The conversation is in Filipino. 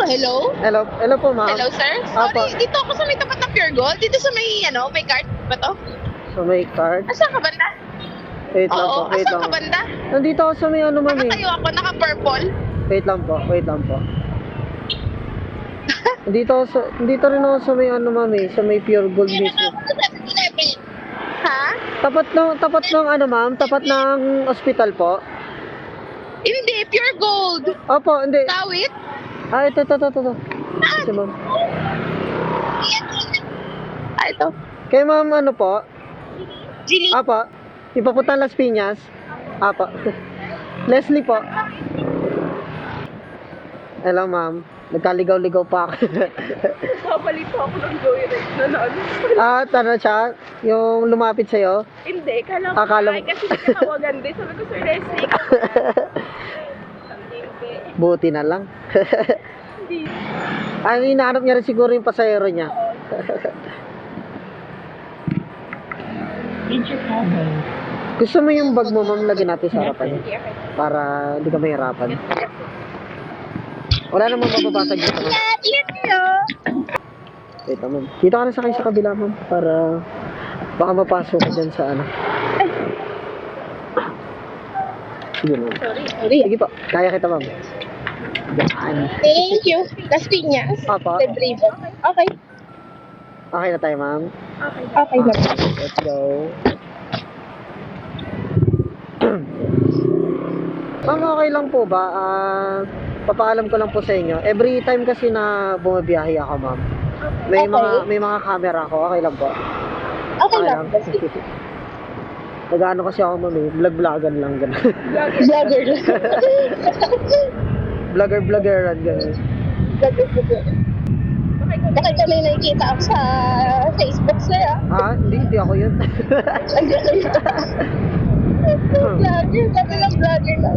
hello? Hello po, ma'am. Hello, sir? Apo. Sorry, dito ako sa may tapat ng Pure Gold. Dito sa may, may card ba to? So, may card. Asan ka banda? Wait lang po, Oo, wait asan lang. ka banda? Nandito ako sa may ano, ma'am eh. Nakatayo ako, naka-purple. Wait lang po. Dito rin ako sa may ano, ma'am eh. Sa may Pure Gold mismo. Ha? Tapat ng ano, ma'am? Tapat ng ospital po? Hindi, Pure Gold. Opo, hindi. Tawit? Ah, ito. Kasi, ma'am. Ah, ito. Kay ma'am, ano po? Gili. Apa, ipapunta Las Piñas. Apa. Leslie po. Hello, ma'am. Nagkaligaw-ligaw pa ako. Kabali po ako ng joyride na Ano siya? Yung lumapit sa'yo? Hindi, kala ko. Akala mo- Ay, kasi nakawagan din. Sabi ko, Sir Leslie. Buti na lang. Hindi. Ang hinahanap niya rin siguro yung pasahero niya. Gusto mo yung bag mo, ma'am, lagyan natin sa harapan niya? Para hindi ka mahirapan. Wala namang mababasag dito, ma'am. Wait, ma'am. Dito ka na sakay sa kabila, ma'am. Para baka mapasok ka dyan sa ano. Sige, ma'am. Sorry. Sige po, kaya kita, ma'am. Yan. Thank you. Las Piñas. Apa. Red Ribbon. Okay. Okay na tayo, ma'am. Okay na. Let's go. Ma'am, okay lang po ba? Papaalam ko lang po sa inyo. Every time kasi na bumabiyahe ako, ma'am. May Okay. mga camera ako. Okay lang po. Okay lang. Nag-ano kasi ako, ma'am, eh. Vlog-vlogan lang, gano'n. Vlogger lang. Vlogger-vloggeran, gano'n. Bakit ka may nakikita ako sa Facebook, sir, ah? Hindi ako yun. Vlogger, sabi lang vlogger lang.